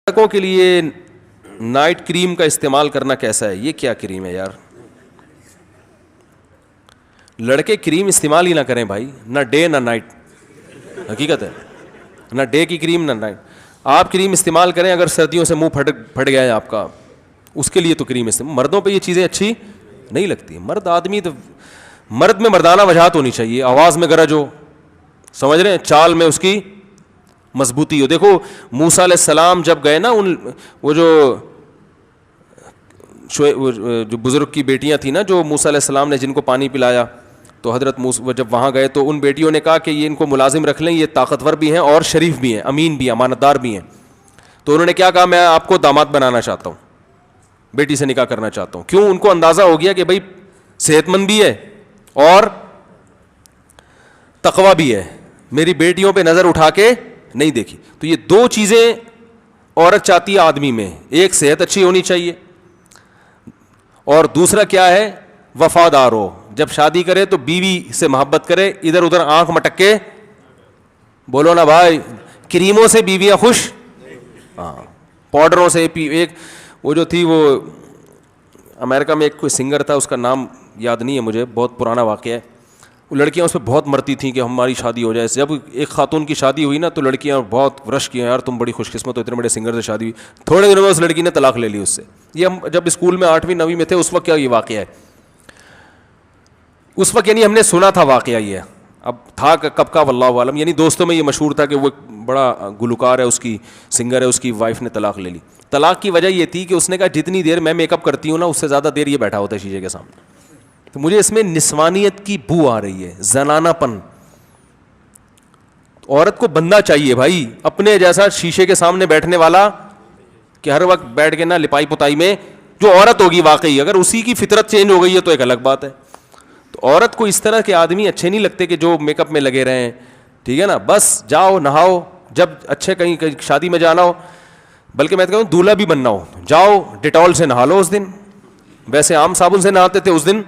لڑکوں کے لیے نائٹ کریم کا استعمال کرنا کیسا ہے؟ یہ کیا کریم ہے یار؟ لڑکے کریم استعمال ہی نہ کریں بھائی, نہ ڈے نہ نائٹ. حقیقت ہے, نہ ڈے کی کریم نہ نائٹ. آپ کریم استعمال کریں اگر سردیوں سے منہ پھٹ گیا ہے آپ کا, اس کے لیے تو کریم استعمال. مردوں پہ یہ چیزیں اچھی نہیں لگتی. مرد آدمی تو مرد میں مردانہ وجاہت ہونی چاہیے, آواز میں گرج ہو, سمجھ رہے ہیں, چال میں اس کی مضبوطی ہو. دیکھو موسیٰ علیہ السلام جب گئے نا, وہ جو بزرگ کی بیٹیاں تھیں نا, جو موسیٰ علیہ السلام نے جن کو پانی پلایا, تو حضرت موسیٰ جب وہاں گئے تو ان بیٹیوں نے کہا کہ یہ ان کو ملازم رکھ لیں, یہ طاقتور بھی ہیں اور شریف بھی ہیں, امین بھی ہیں, امانت دار بھی ہیں. تو انہوں نے کیا کہا, میں آپ کو داماد بنانا چاہتا ہوں, بیٹی سے نکاح کرنا چاہتا ہوں. کیوں؟ ان کو اندازہ ہو گیا کہ بھائی صحت مند بھی ہے اور تقویٰ بھی ہے, میری بیٹیوں پہ نظر اٹھا کے نہیں دیکھی. تو یہ دو چیزیں عورت چاہتی ہے آدمی میں, ایک صحت اچھی ہونی چاہیے, اور دوسرا کیا ہے, وفادار ہو. جب شادی کرے تو بیوی سے محبت کرے, ادھر ادھر آنکھ مٹک کے بولو نا بھائی, کریموں سے بیویاں خوش, ہاں پاؤڈروں سے. ایک وہ جو تھی, وہ امریکہ میں ایک کوئی سنگر تھا, اس کا نام یاد نہیں ہے مجھے, بہت پرانا واقعہ ہے. وہ لڑکیاں اس پہ بہت مرتی تھیں کہ ہماری شادی ہو جائے. جب ایک خاتون کی شادی ہوئی نا, تو لڑکیاں بہت رش کیا, یار تم بڑی خوش قسمت ہو, اتنے بڑے سنگر سے شادی ہوئی. تھوڑے دنوں میں اس لڑکی نے طلاق لے لی اس سے. یہ ہم جب اسکول میں 8ویں 9ویں میں تھے اس وقت کیا یہ واقعہ ہے, اس وقت یعنی ہم نے سنا تھا واقعہ یہ, اب تھا کب کا واللہ عالم. یعنی دوستوں میں یہ مشہور تھا کہ وہ بڑا گلوکار ہے, اس کی سنگر ہے, اس کی وائف نے طلاق لے لی. طلاق کی وجہ یہ تھی کہ اس نے کہا جتنی دیر میں میک اپ کرتی ہوں نا, اس سے زیادہ دیر یہ بیٹھا ہوتا ہے شیشے کے سامنے. تو مجھے اس میں نسوانیت کی بو آ رہی ہے, زنانہ پن. عورت کو بندہ چاہیے بھائی اپنے جیسا شیشے کے سامنے بیٹھنے والا, کہ ہر وقت بیٹھ کے نا لپائی پتائی میں. جو عورت ہوگی واقعی, اگر اسی کی فطرت چینج ہو گئی ہے تو ایک الگ بات ہے. تو عورت کو اس طرح کے آدمی اچھے نہیں لگتے کہ جو میک اپ میں لگے رہیں, ٹھیک ہے نا, بس جاؤ نہاؤ, جب اچھے کہیں شادی میں جانا ہو, بلکہ میں کہوں دولہا بھی بننا ہو, جاؤ ڈیٹول سے نہا لو اس دن. ویسے عام صابن سے نہاتے تھے, اس دن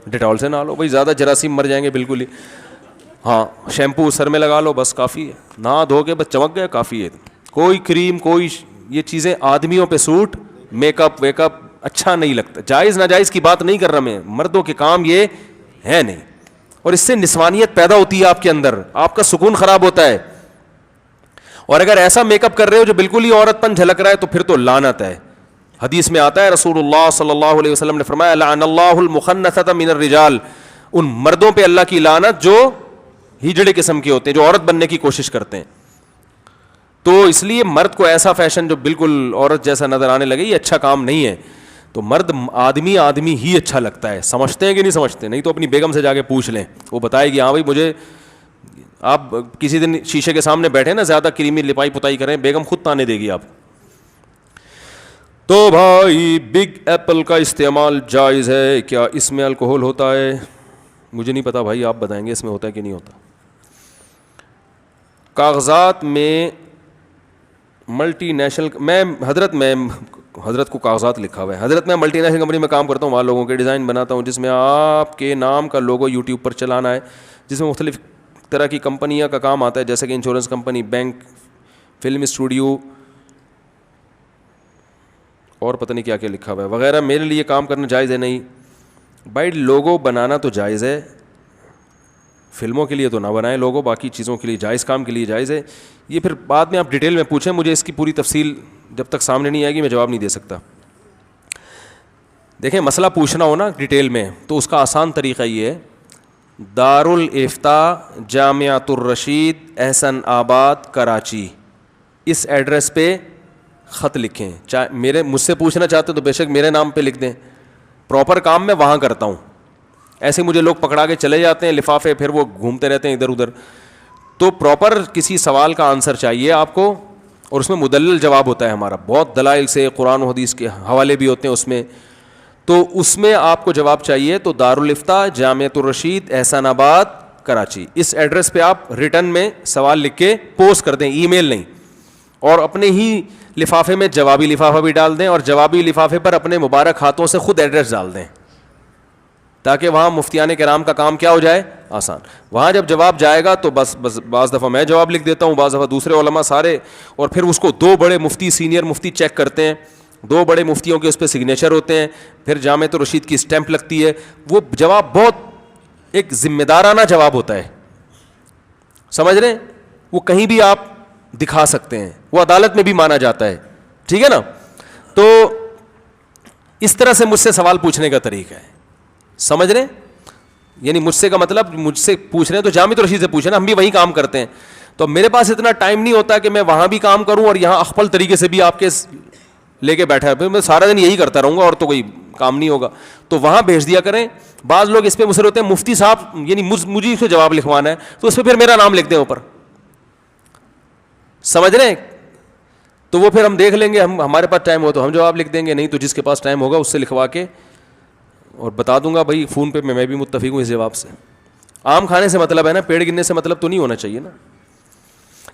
ڈیٹول سے نہا لو بھائی, زیادہ جراثیم مر جائیں گے بالکل ہی. ہاں شیمپو سر میں لگا لو, بس کافی ہے, نہا دھو کے بس چمک گئے, کافی ہے. کوئی کریم, کوئی یہ چیزیں آدمیوں پہ suit, make up wake up اچھا نہیں لگتا. جائز ناجائز کی بات نہیں کر رہا میں, مردوں کے کام یہ ہے نہیں. اور اس سے نسوانیت پیدا ہوتی ہے آپ کے اندر, آپ کا سکون خراب ہوتا ہے. اور اگر ایسا میک اپ کر رہے ہو جو بالکل ہی عورت پن جھلک رہا ہے, تو پھر تو لعنت ہے. حدیث میں آتا ہے, رسول اللہ صلی اللہ علیہ وسلم نے فرمایا, لعن اللہ المخنثۃ من الرجال, ان مردوں پہ اللہ کی لعنت جو ہجڑے قسم کے ہوتے ہیں, جو عورت بننے کی کوشش کرتے ہیں. تو اس لیے مرد کو ایسا فیشن جو بالکل عورت جیسا نظر آنے لگے, یہ اچھا کام نہیں ہے. تو مرد آدمی ہی اچھا لگتا ہے. سمجھتے ہیں کہ نہیں سمجھتے؟ نہیں تو اپنی بیگم سے جا کے پوچھ لیں, وہ بتائے گی ہاں بھائی مجھے. آپ کسی دن شیشے کے سامنے بیٹھے نا, زیادہ کریمی لپائی پتائی کریں, بیگم خود تانے دے گی آپ. تو بھائی بگ ایپل کا استعمال جائز ہے کیا؟ اس میں الکوہل ہوتا ہے؟ مجھے نہیں پتا بھائی, آپ بتائیں گے اس میں ہوتا ہے کہ نہیں ہوتا. کاغذات میں ملٹی نیشنل, میں حضرت کو کاغذات لکھا ہوا ہے. حضرت میں ملٹی نیشنل کمپنی میں کام کرتا ہوں, وہاں لوگوں کے ڈیزائن بناتا ہوں, جس میں آپ کے نام کا لوگو یوٹیوب پر چلانا ہے, جس میں مختلف طرح کی کمپنیاں کا کام آتا ہے, جیسے کہ insurance company, bank, film studio, اور پتہ نہیں کیا کیا لکھا ہوا ہے وغیرہ. میرے لیے کام کرنا جائز ہے؟ نہیں بھائی, لوگو بنانا تو جائز ہے, فلموں کے لیے تو نہ بنائیں لوگو, باقی چیزوں کے لیے جائز, کام کے لیے جائز ہے. یہ پھر بعد میں آپ ڈیٹیل میں پوچھیں, مجھے اس کی پوری تفصیل جب تک سامنے نہیں آئے گی میں جواب نہیں دے سکتا. دیکھیں مسئلہ پوچھنا ہو نا ڈیٹیل میں, تو اس کا آسان طریقہ یہ ہے, دارالافتاء جامعۃ الرشید احسن آباد کراچی, اس ایڈریس پہ خط لکھیں. چاہے مجھ سے پوچھنا چاہتے تو بے شک میرے نام پہ لکھ دیں. پراپر کام میں وہاں کرتا ہوں, ایسے مجھے لوگ پکڑا کے چلے جاتے ہیں لفافے, پھر وہ گھومتے رہتے ہیں ادھر ادھر. تو پراپر کسی سوال کا آنسر چاہیے آپ کو, اور اس میں مدلل جواب ہوتا ہے ہمارا, بہت دلائل سے, قرآن و حدیث کے حوالے بھی ہوتے ہیں اس میں. تو اس میں آپ کو جواب چاہیے تو دارالافتاء جامعۃ الرشید احسان آباد کراچی, اس ایڈریس پہ آپ ریٹرن میں سوال لکھ کے پوسٹ کر دیں, ای میل نہیں. اور اپنے ہی لفافے میں جوابی لفافہ بھی ڈال دیں, اور جوابی لفافے پر اپنے مبارک ہاتھوں سے خود ایڈریس ڈال دیں, تاکہ وہاں مفتیان کرام کا کام کیا ہو جائے, آسان. وہاں جب جواب جائے گا تو بس بعض دفعہ میں جواب لکھ دیتا ہوں, بعض دفعہ دوسرے علماء سارے, اور پھر اس کو 2 بڑے مفتی سینئر مفتی چیک کرتے ہیں, 2 بڑے مفتیوں کے اس پہ سگنیچر ہوتے ہیں, پھر جامعۃ الرشید کی اسٹیمپ لگتی ہے. وہ جواب بہت ایک ذمہ دارانہ جواب ہوتا ہے, سمجھ رہے ہیں, وہ کہیں بھی آپ دکھا سکتے ہیں, وہ عدالت میں بھی مانا جاتا ہے, ٹھیک ہے نا. تو اس طرح سے مجھ سے سوال پوچھنے کا طریقہ ہے, سمجھ رہے ہیں, یعنی مجھ سے کا مطلب مجھ سے پوچھ رہے ہیں تو جامعۃ الرشید سے پوچھ رہے ہیں, ہم بھی وہی کام کرتے ہیں. تو میرے پاس اتنا ٹائم نہیں ہوتا کہ میں وہاں بھی کام کروں اور یہاں اخپل طریقے سے بھی آپ کے لے کے بیٹھا ہے, میں سارا دن یہی کرتا رہوں گا اور تو کوئی کام نہیں ہوگا. تو وہاں بھیج دیا کریں. بعض لوگ اس پہ مصر ہوتے ہیں مفتی صاحب یعنی مجھے اس کو جواب لکھوانا ہے, تو اس پہ پھر میرا نام لکھ دیں اوپر, سمجھ رہے ہیں. تو وہ پھر ہم دیکھ لیں گے, ہمارے پاس ٹائم ہو تو ہم جواب لکھ دیں گے, نہیں تو جس کے پاس ٹائم ہوگا اس سے لکھوا کے اور بتا دوں گا بھائی فون پہ میں بھی متفق ہوں اس جواب سے. آم کھانے سے مطلب ہے نا, پیڑ گرنے سے مطلب تو نہیں ہونا چاہیے نا.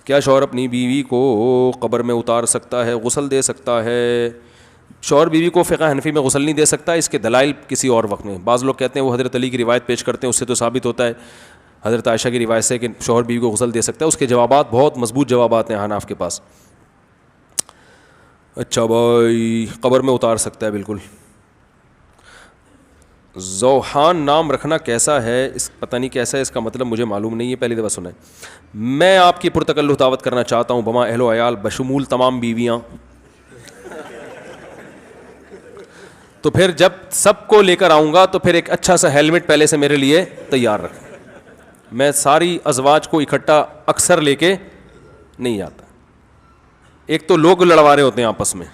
کیا شوہر اپنی بیوی کو قبر میں اتار سکتا ہے, غسل دے سکتا ہے؟ شوہر بیوی کو فقہ حنفی میں غسل نہیں دے سکتا, اس کے دلائل کسی اور وقت میں. بعض لوگ کہتے ہیں وہ حضرت علی کی روایت پیش کرتے ہیں, اس سے تو ثابت ہوتا ہے حضرت عائشہ کی روایت سے کہ شوہر بیوی کو غسل دے سکتا ہے. اس کے جوابات بہت مضبوط جوابات ہیں حناف کے پاس. اچھا بھائی, قبر میں اتار سکتا ہے بالکل. ذوحان نام رکھنا کیسا ہے؟ اس پتہ نہیں کیسا ہے, اس کا مطلب مجھے معلوم نہیں ہے, پہلی دفعہ سنا ہے. میں آپ کی پرتکلف دعوت کرنا چاہتا ہوں بما اہل و عیال بشمول تمام بیویاں. تو پھر جب سب کو لے کر آؤں گا تو پھر ایک اچھا سا ہیلمٹ پہلے سے میرے لیے تیار رکھ. میں ساری ازواج کو اکٹھا اکثر لے کے نہیں آتا. ایک تو لوگ لڑوا رہے ہوتے ہیں آپس میں,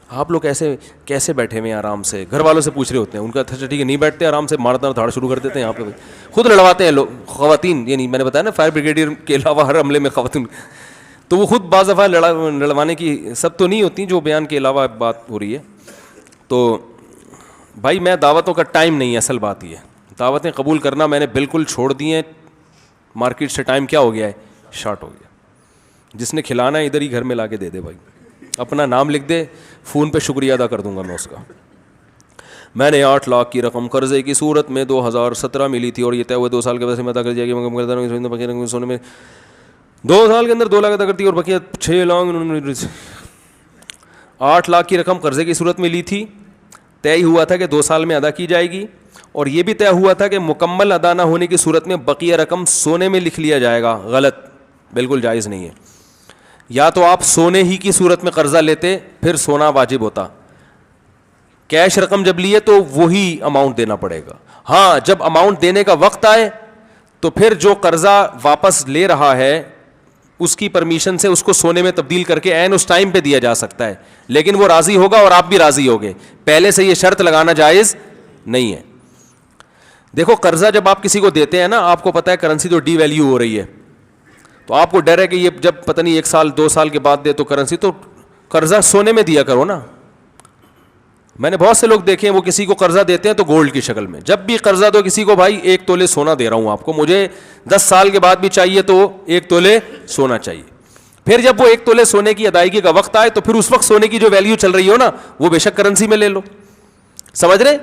آپ لوگ ایسے کیسے بیٹھے ہوئے ہیں آرام سے, گھر والوں سے پوچھ رہے ہوتے ہیں, ان کا اچھا ٹھیک ہے نہیں بیٹھتے آرام سے, مارنا دھاڑ شروع کر دیتے ہیں. یہاں پہ خود لڑواتے ہیں لوگ, خواتین, یعنی میں نے بتایا نا فائر بریگیڈیئر کے علاوہ ہر عملے میں خواتین, تو وہ خود بعض دفعہ لڑوانے کی سب تو نہیں ہوتی جو بیان کے علاوہ بات ہو رہی ہے. تو بھائی میں دعوتوں کا ٹائم نہیں ہے, اصل بات یہ ہے دعوتیں قبول کرنا میں نے بالکل چھوڑ دی ہیں. مارکیٹ سے ٹائم کیا ہو گیا ہے, شارٹ ہو گیا. جس نے کھلانا ہے ادھر ہی گھر میں لا کے دے دے بھائی, اپنا نام لکھ دے, فون پہ شکریہ ادا کر دوں گا میں اس کا. میں نے 8 لاکھ کی رقم قرضے کی صورت میں 2017 میں لی تھی اور یہ طے ہوئے 2 سال کے ویسے میں ادا کر دیا کہ سونے میں 2 سال کے اندر 2 لاکھ ادا کرتی اور بقیہ 6 لاکھ. 8 لاکھ کی رقم قرضے کی صورت میں لی تھی, طے ہوا تھا کہ 2 سال میں ادا کی جائے گی, اور یہ بھی طے ہوا تھا کہ مکمل ادا نہ ہونے کی صورت میں بقیہ رقم سونے میں لکھ لیا جائے گا. غلط, بالکل جائز نہیں ہے. یا تو آپ سونے ہی کی صورت میں قرضہ لیتے پھر سونا واجب ہوتا, کیش رقم جب لیے تو وہی اماؤنٹ دینا پڑے گا. ہاں جب اماؤنٹ دینے کا وقت آئے تو پھر جو قرضہ واپس لے رہا ہے اس کی پرمیشن سے اس کو سونے میں تبدیل کر کے عین اس ٹائم پہ دیا جا سکتا ہے, لیکن وہ راضی ہوگا اور آپ بھی راضی ہوگے. پہلے سے یہ شرط لگانا جائز نہیں ہے. دیکھو قرضہ جب آپ کسی کو دیتے ہیں نا, آپ کو پتہ ہے کرنسی تو ڈی ویلیو ہو رہی ہے, تو آپ کو ڈر ہے کہ یہ جب پتہ نہیں 1 سال 2 سال کے بعد دے تو کرنسی, تو قرضہ سونے میں دیا کرو نا. میں نے بہت سے لوگ دیکھے ہیں وہ کسی کو قرضہ دیتے ہیں تو گولڈ کی شکل میں. جب بھی قرضہ دو کسی کو, بھائی 1 تولے سونا دے رہا ہوں آپ کو, مجھے 10 سال کے بعد بھی چاہیے تو 1 تولے سونا چاہیے. پھر جب وہ 1 تولے سونے کی ادائیگی کا وقت آئے تو پھر اس وقت سونے کی جو ویلیو چل رہی ہو نا وہ بے شک کرنسی میں لے لو, سمجھ رہے.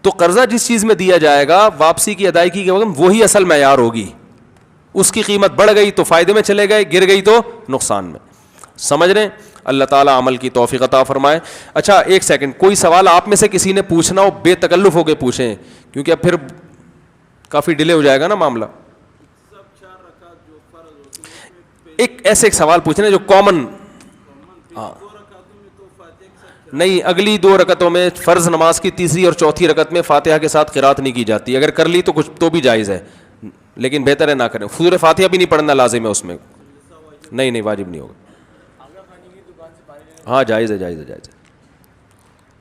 تو قرضہ جس چیز میں دیا جائے گا واپسی کی ادائیگی کے وقت وہی اصل معیار ہوگی. اس کی قیمت بڑھ گئی تو فائدے میں چلے گئے, گر گئی تو نقصان میں, سمجھ رہے ہیں. اللہ تعالیٰ عمل کی توفیق عطا فرمائے. اچھا ایک سیکنڈ, کوئی سوال آپ میں سے کسی نے پوچھنا ہو بے تکلف ہو کے پوچھیں, کیونکہ اب پھر کافی ڈیلے ہو جائے گا نا معاملہ. ایک سوال پوچھنا جو کامن, نہیں اگلی 2 رکعتوں میں فرض نماز کی تیسری اور چوتھی رکعت میں فاتحہ کے ساتھ قرات نہیں کی جاتی. اگر کر لی تو کچھ تو بھی جائز ہے, لیکن بہتر ہے نہ کریں. سورہ فاتحہ بھی نہیں پڑھنا لازم ہے اس میں, نہیں واجب نہیں ہوگا. ہاں جائز ہے, جائز ہے.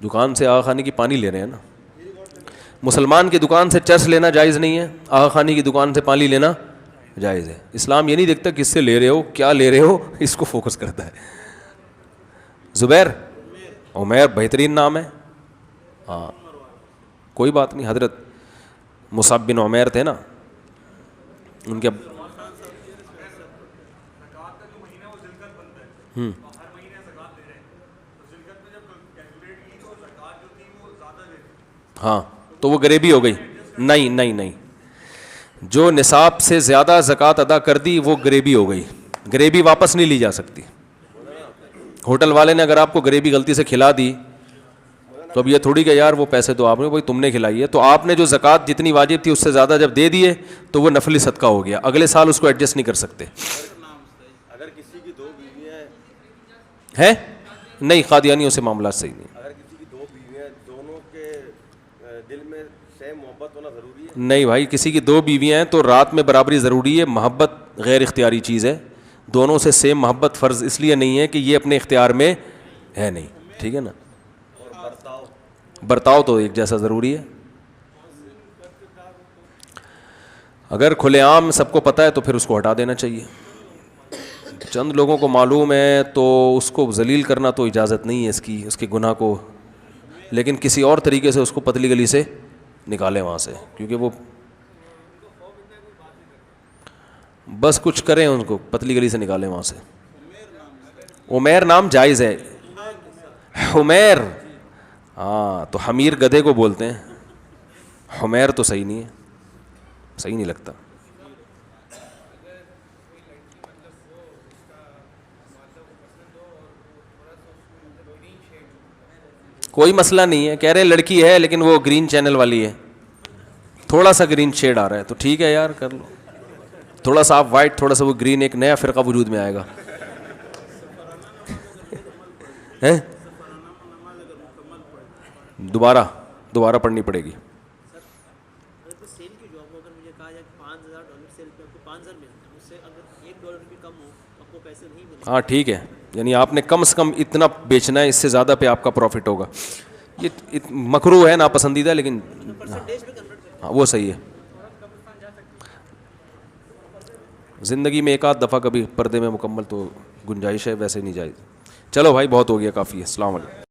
دکان سے آغا خانی کی پانی لے رہے ہیں نا, مسلمان کی دکان سے چرس لینا جائز نہیں ہے, آغا خانی کی دکان سے پانی لینا جائز ہے. اسلام یہ نہیں دیکھتا کس سے لے رہے ہو, کیا لے رہے ہو, اس کو فوکس کرتا ہے. زبیر, عمیر بہترین نام ہے. ہاں کوئی بات نہیں, حضرت مصعب بن عمیر تھے نا, ان کے ہاں تو وہ غریبی ہو گئی؟ نہیں نہیں نہیں، جو نصاب سے زیادہ زکوٰۃ ادا کر دی وہ غریبی ہو گئی، غریبی واپس نہیں لی جا سکتی. ہوٹل والے نے اگر آپ کو غریبی غلطی سے کھلا دی تو اب یہ تھوڑی کہ یار وہ پیسے تو آپ نے بھائی تم نے کھلائی ہے، تو آپ نے جو زکوٰۃ جتنی واجب تھی اس سے زیادہ جب دے دیے تو وہ نفلی صدقہ ہو گیا، اگلے سال اس کو ایڈجسٹ نہیں کر سکتے. اگر کسی کی 2 بیویاں ہیں نہیں، قادیانیوں سے معاملات صحیح نہیں. اگر کسی کی 2 بیویاں دونوں کے دل میں سیم محبت ہونا ضروری ہے؟ نہیں بھائی، کسی کی 2 بیویاں ہیں تو رات میں برابری ضروری ہے. محبت غیر اختیاری چیز ہے، دونوں سے سیم محبت فرض اس لیے نہیں ہے کہ یہ اپنے اختیار میں ہے نہیں، ٹھیک ہے نا. اور برتاؤ تو ایک جیسا ضروری ہے. اگر کھلے عام سب کو پتہ ہے تو پھر اس کو ہٹا دینا چاہیے. چند لوگوں کو معلوم ہے تو اس کو ذلیل کرنا تو اجازت نہیں ہے اس کی، اس کے گناہ کو، لیکن کسی اور طریقے سے اس کو پتلی گلی سے نکالیں وہاں سے، کیونکہ وہ بس کچھ کریں ان کو پتلی گلی سے نکالیں وہاں سے. عمیر نام جائز ہے، حمیر، ہاں تو حمیر گدھے کو بولتے ہیں، حمیر تو صحیح نہیں ہے، صحیح نہیں لگتا. کوئی مسئلہ نہیں ہے، کہہ رہے لڑکی ہے لیکن وہ گرین چینل والی ہے، تھوڑا سا گرین شیڈ آ رہا ہے تو ٹھیک ہے یار کر لو، تھوڑا سا آپ وائٹ تھوڑا سا وہ گرین، ایک نیا فرقہ وجود میں آئے گا. دوبارہ پڑھنی پڑے گی. سیل کی جو آپ کو اگر مجھے کہا جائے کہ $5,000 سیل پہ آپ کو 5,000 ملتے ہیں، اس سے اگر $1 بھی کم ہو آپ کو پیسے نہیں ملتے. ہاں ٹھیک ہے، یعنی آپ نے کم سے کم اتنا بیچنا ہے، اس سے زیادہ پہ آپ کا پروفٹ ہوگا. یہ مکروہ ہے، ناپسندیدہ، لیکن ہاں وہ صحیح ہے. زندگی میں ایک آدھ دفعہ کبھی پردے میں مکمل تو گنجائش ہے، ویسے نہیں جائز. چلو بھائی بہت ہو گیا، کافی ہے. السلام علیکم.